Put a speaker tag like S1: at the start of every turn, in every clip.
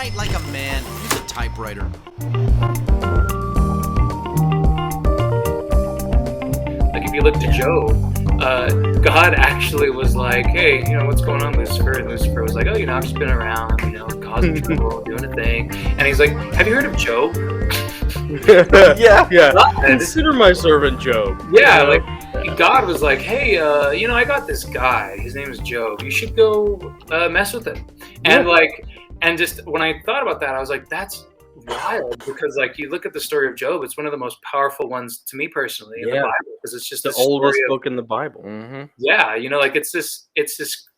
S1: Write like a man. Use a typewriter.
S2: Like if you look to Job, God actually was like, hey, what's going on, Lucifer? And Lucifer was like, oh, I've just been around, causing trouble, doing a thing. And he's like, have you heard of Job?
S3: Yeah.
S2: God.
S3: Consider my servant Job.
S2: Yeah, like God was like, hey, I got this guy. His name is Job. You should go mess with him. And and just when I thought about that, I was like, that's wild, because like you look at the story of Job, it's one of the most powerful ones to me personally in the Bible, because it's just
S3: the oldest book in the Bible.
S2: Mm-hmm. Yeah, like it's this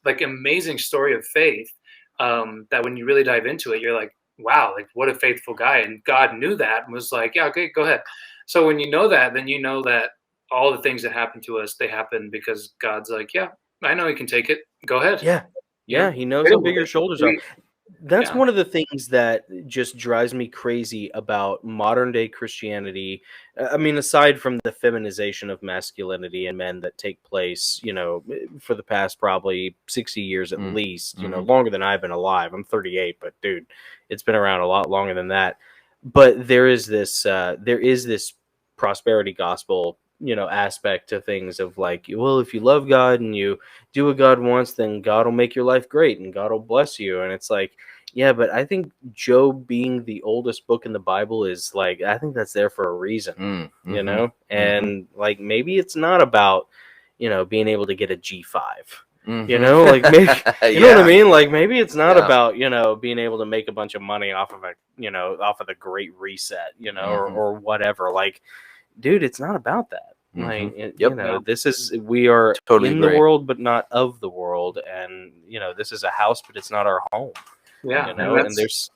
S2: like amazing story of faith that when you really dive into it, you're like, wow, like what a faithful guy. And God knew that and was like, yeah, okay, go ahead. So when you know that, then you know that all the things that happen to us, they happen because God's like, yeah, I know he can take it. Go ahead.
S3: Yeah, he knows how big your shoulders are. That's one of the things that just drives me crazy about modern day Christianity. I mean, aside from the feminization of masculinity and men that take place, for the past probably 60 years at least, longer than I've been alive. I'm 38, but dude, it's been around a lot longer than that. But there is this prosperity gospel, aspect to things of like, well, if you love God and you do what God wants, then God will make your life great and God will bless you. And it's like, yeah, but I think Job being the oldest book in the Bible is like, I think that's there for a reason, and like, maybe it's not about, being able to get a G5, like maybe, know what I mean? Like maybe it's not about, being able to make a bunch of money off of off of the Great Reset, or whatever. Like, dude, it's not about that. Like, this is, we are totally in the world, but not of the world. And, this is a house, but it's not our home.
S2: Yeah.
S3: And there's,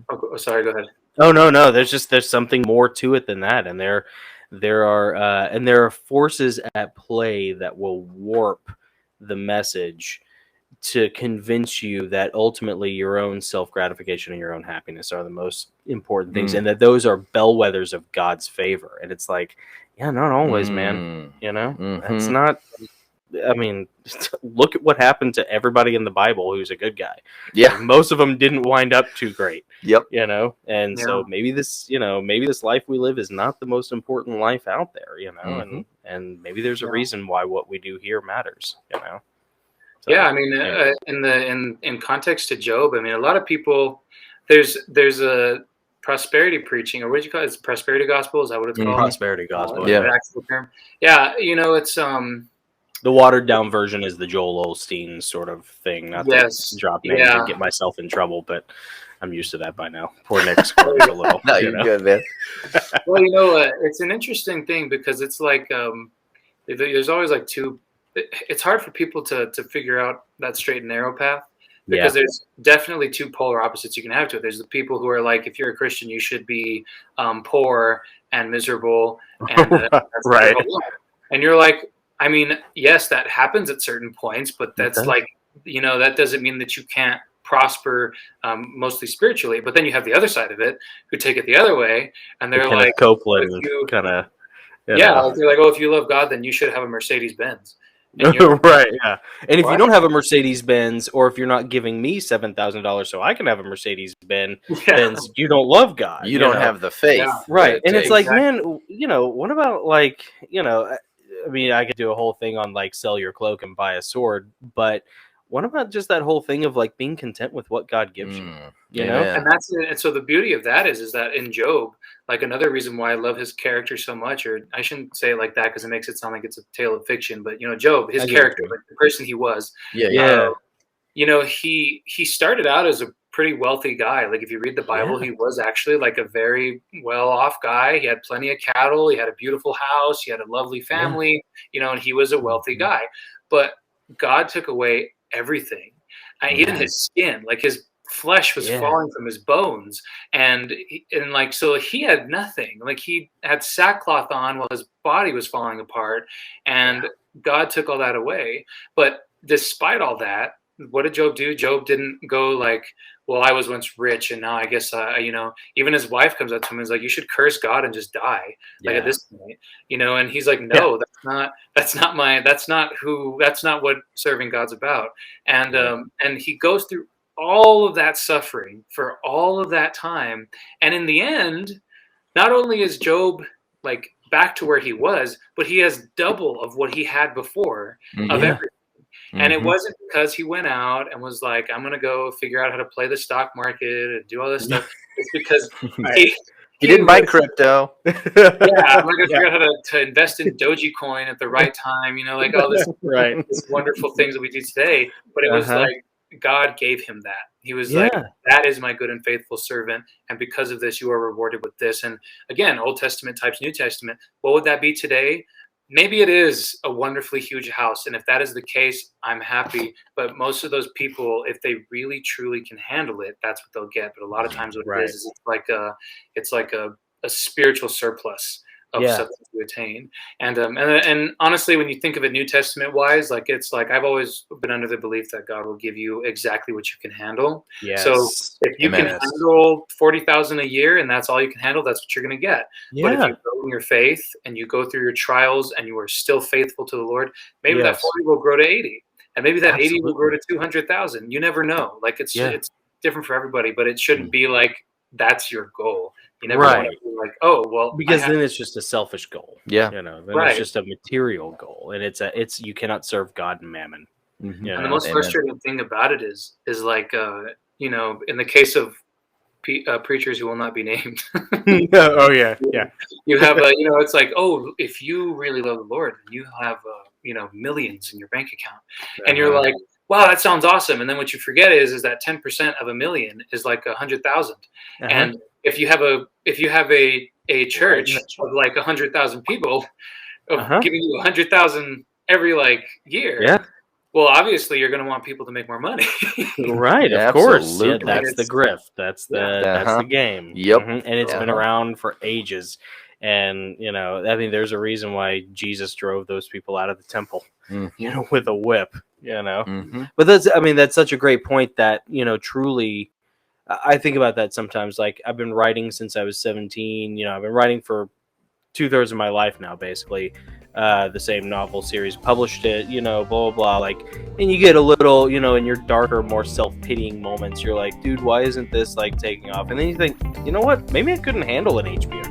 S2: oh, sorry, go ahead.
S3: Oh, no. There's something more to it than that. And there are forces at play that will warp the message to convince you that ultimately your own self-gratification and your own happiness are the most important things, and that those are bellwethers of God's favor. And it's like, yeah, not always, man. That's not, I mean, look at what happened to everybody in the Bible who's a good guy.
S4: Yeah.
S3: Like, most of them didn't wind up too great.
S4: Yep.
S3: And so maybe this life we live is not the most important life out there, and maybe there's a reason why what we do here matters, So,
S2: yeah, I mean, in context to Job, I mean, a lot of people, there's a prosperity preaching, or what do you call it? It's prosperity gospel. Is that what it's called?
S3: Prosperity gospel.
S2: The actual term. Yeah, it's
S3: the watered down version is the Joel Osteen sort of thing. Not to drop names and get myself in trouble, but I'm used to that by now. Poor Nick's a little.
S4: No, you're good, man.
S2: Well, it's an interesting thing because it's like there's always like two. It's hard for people to figure out that straight and narrow path, because there's definitely two polar opposites you can have to it. There's the people who are like, if you're a Christian, you should be poor and miserable, and
S3: right.
S2: And you're like, I mean, yes, that happens at certain points, but that's like, that doesn't mean that you can't prosper, mostly spiritually. But then you have the other side of it who take it the other way, and they're like,
S3: Copeland kind of.
S2: They're like, oh, if you love God, then you should have a Mercedes Benz.
S3: Right, yeah. And if you don't have a Mercedes Benz, or if you're not giving me $7,000 so I can have a Mercedes Benz, you don't love God.
S4: You don't have the faith.
S3: Right. And it's like, man, what about like, I mean, I could do a whole thing on like sell your cloak and buy a sword, but what about just that whole thing of like being content with what God gives you? You know?
S2: And that's it. And so the beauty of that is that in Job, like another reason why I love his character so much, or I shouldn't say it like that because it makes it sound like it's a tale of fiction, but Job, his character, like the person he was, he started out as a pretty wealthy guy. Like if you read the Bible, he was actually like a very well-off guy. He had plenty of cattle. He had a beautiful house. He had a lovely family, and he was a wealthy guy. But God took away everything, even his skin, like his flesh was falling from his bones, and like, so he had nothing. Like he had sackcloth on while his body was falling apart, and God took all that away. But despite all that, what did Job do? Job didn't go like, well, I was once rich and now I guess, even his wife comes up to him and is like, you should curse God and just die. Like at this point, and he's like, no, that's not what serving God's about. And he goes through all of that suffering for all of that time. And in the end, not only is Job like back to where he was, but he has double of what he had before of everything. And it wasn't because he went out and was like, I'm going to go figure out how to play the stock market and do all this stuff. It's because
S4: he didn't buy crypto.
S2: I'm not going to figure out how to invest in Dogecoin at the right time, like all this, this wonderful things that we do today. But it was like God gave him that. He was like, that is my good and faithful servant. And because of this, you are rewarded with this. And again, Old Testament types New Testament. What would that be today? Maybe it is a wonderfully huge house. And if that is the case, I'm happy. But most of those people, if they really, truly can handle it, that's what they'll get. But a lot of times what it is it's like a spiritual surplus of something to attain. And honestly, when you think of it New Testament wise, like it's like I've always been under the belief that God will give you exactly what you can handle. So if you can handle 40,000 a year and that's all you can handle, that's what you're going to get. But if you grow in your faith and you go through your trials and you are still faithful to the Lord, maybe that 40 will grow to 80, and maybe that 80 will grow to 200,000. You never know. Like it's different for everybody, but it shouldn't be like that's your goal. You never want to be like, oh, well,
S3: because then it's just a selfish goal.
S4: Yeah.
S3: Then it's just a material goal, and it's you cannot serve God and mammon.
S2: And the most frustrating thing about it is like, in the case of preachers who will not be named. You have it's like, oh, if you really love the Lord, you have millions in your bank account, and you're like, wow, that sounds awesome. And then what you forget is that 10% of a million is like 100,000. And if you have a church of like 100,000 people giving you 100,000 every like year, well, obviously you're going to want people to make more money.
S3: Of course. Yeah, that's the grift. That's the game. And it's been around for ages. And there's a reason why Jesus drove those people out of the temple, with a whip. But that's such a great point that truly, I think about that sometimes. Like I've been writing since I was 17. I've been writing for 2/3 of my life now, basically. The same novel series, published it, blah blah blah. Like, and you get a little, in your darker, more self-pitying moments, you're like, dude, why isn't this like taking off? And then you think, you know what? Maybe I couldn't handle an HBO